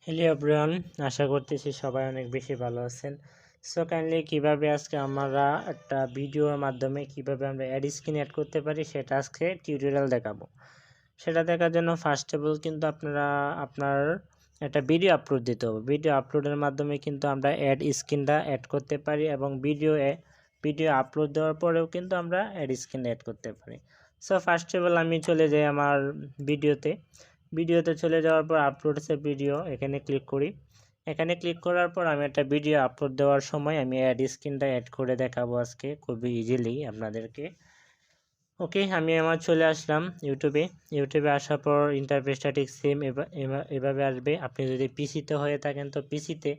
Hello everyone, আশা করতেছি সবাই অনেক বেশি ভালো আছেন। সো কাইন্ডলি কীভাবে আজকে আমরা একটা ভিডিওর মাধ্যমে কিভাবে আমরা অ্যাড স্ক্রিন অ্যাড করতে পারি সেটা আজকে টিউটোরিয়াল দেখাবো। সেটা দেখার জন্য ফার্স্ট অফ অল কিন্তু আপনার একটা ভিডিও আপলোড দিতে হবে। ভিডিও আপলোডের মাধ্যমে কিন্তু আমরা অ্যাড স্ক্রিনটা অ্যাড করতে পারি এবং ভিডিও আপলোড দেওয়ার পরেও কিন্তু আমরা অ্যাড স্ক্রিন অ্যাড করতে পারি। সো ফার্স্ট অফ অল আমি চলে যাই আমার ভিডিওতে চলে যাওয়ার পর আপলোডস এ ভিডিও এখানে ক্লিক করি। এখানে ক্লিক করার পর আমি একটা ভিডিও আপলোড দেওয়ার সময় আমি অ্যাড স্ক্রিনটা অ্যাড করে দেখাবো আজকে খুবই ইজিলি আপনাদেরকে। ওকে, আমি আমার চলে আসলাম ইউটিউবে আসার পর ইন্টারফেসটা ঠিক সেম এভাবে আসবে। আপনি যদি পিসিতে হয়ে থাকেন তো পিসিতে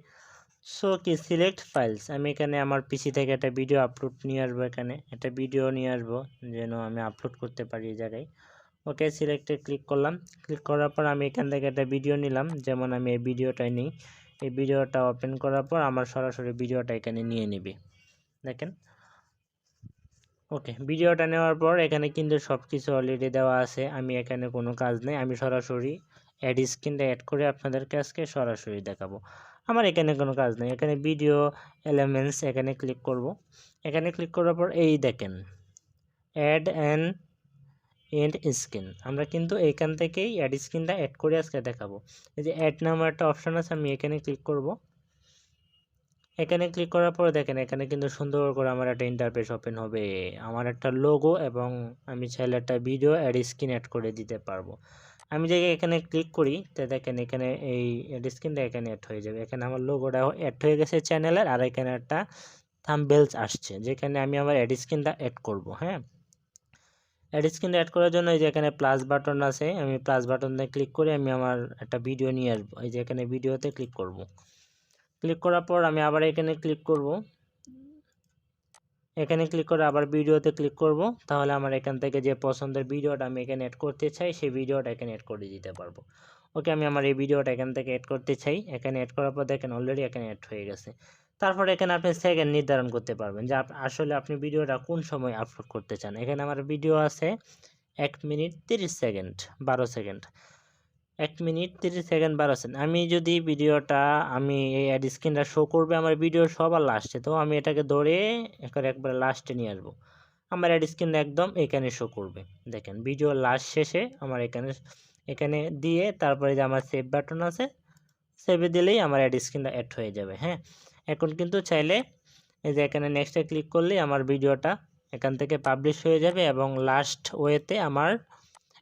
সো কি সিলেক্ট ফাইলস, আমি এখানে আমার পিসি থেকে একটা ভিডিও আপলোড নিয়ে আসবো। এখানে একটা ভিডিও নিয়ে আসবো যেন আমি আপলোড করতে পারি এই জায়গায়। ওকে, সিলেক্টে ক্লিক করলাম। ক্লিক করার পর আমি এখান থেকে একটা ভিডিও নিলাম, যেমন আমি এই ভিডিওটাই নিই। এই ভিডিওটা ওপেন করার পর আমার সরাসরি ভিডিওটা এখানে নিয়ে নেবে, দেখেন। ওকে, ভিডিওটা নেওয়ার পর এখানে কিন্তু সব কিছু অলরেডি দেওয়া আছে। আমি এখানে কোনো কাজ নেই, আমি সরাসরি অ্যাড স্ক্রিনটা অ্যাড করে আপনাদেরকে আজকে সরাসরি দেখাবো। আমার এখানে কোনো কাজ নেই। এখানে ভিডিও এলিমেন্টস এখানে ক্লিক করব। এখানে ক্লিক করার পর এই দেখেন অ্যাড অ্যান্ড এন্ড স্ক্রিন, আমরা কিন্তু এখান থেকেই অ্যাড স্ক্রিনটা অ্যাড করে আজকে দেখাবো। এই যে অ্যাড নাম্বার একটা অপশন আছে, আমি এখানে ক্লিক করব। এখানে ক্লিক করার পরে দেখেন এখানে কিন্তু সুন্দর করে আমার একটা ইন্টারফেস ওপেন হবে। আমার একটা লোগো এবং আমি চাইলে একটা ভিডিও অ্যাড স্ক্রিন অ্যাড করে দিতে পারবো। আমি যে এখানে ক্লিক করি তো দেখেন এখানে এই অ্যাড স্ক্রিনটা এখানে অ্যাড হয়ে যাবে। এখানে আমার লোগোটা অ্যাড হয়ে গেছে চ্যানেলের, আর এখানে একটা থাম্বনেলস আসছে যেখানে আমি আমার অ্যাড স্ক্রিনটা অ্যাড করব। হ্যাঁ, অ্যাড স্ক্রিন অ্যাড করার জন্য এই যে এখানে প্লাস বাটন আছে, আমি প্লাস বাটনে ক্লিক করে আমি আমার একটা ভিডিও নিয়ে আসবো। এই যে এখানে ভিডিওতে ক্লিক করব। ক্লিক করার পর আমি আবার এখানে ক্লিক করব। এখানে ক্লিক করে আবার ভিডিওতে ক্লিক করব। তাহলে আমার এখান থেকে যে পছন্দের ভিডিওটা আমি এখানে অ্যাড করতে চাই সেই ভিডিওটা এখানে অ্যাড করে দিতে পারবো। ওকে, আমি আমার এই ভিডিওটা এখান থেকে অ্যাড করতে চাই। এখানে অ্যাড করার পর দেখেন অলরেডি এখানে অ্যাড হয়ে গেছে। তারপর এখানে আপনি সেকেন্ড নির্ধারণ করতে পারবেন যে আসলে আপনি ভিডিওটা কোন সময় আপলোড করতে চান। এখানে আমার ভিডিও আছে 1 minute 30 second 12 second, 1 minute 30 second 12 second. আমি যদি ভিডিওটা এই অ্যাড স্ক্রিনটা শো করবে আমার ভিডিও সবার লাস্টে, তো আমি এটাকে ধরে একবারে লাস্টে নিয়ে আসবো। আমার অ্যাড স্ক্রিনটা একদম এখানে শো করবে। দেখেন ভিডিও লাস্ট শেষে আমার এখানে দিয়ে তারপরে যে আমার সেভ বাটন আছে, সেভে দিলেই আমার অ্যাড স্ক্রিনটা অ্যাড হয়ে যাবে। হ্যাঁ, এখন কিন্তু চাইলে এই যে এখানে নেক্সটে ক্লিক করলে আমার ভিডিওটা এখান থেকে পাবলিশ হয়ে যাবে এবং লাস্ট ওয়েতে আমার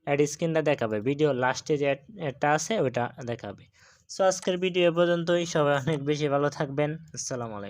অ্যাড স্ক্রিনটা দেখাবে, ভিডিও লাস্টে যে অ্যাডটা আছে ওইটা দেখাবে। সো আজকের ভিডিও এ পর্যন্তই। সবাই অনেক বেশি ভালো থাকবেন। আসসালামু আলাইকুম।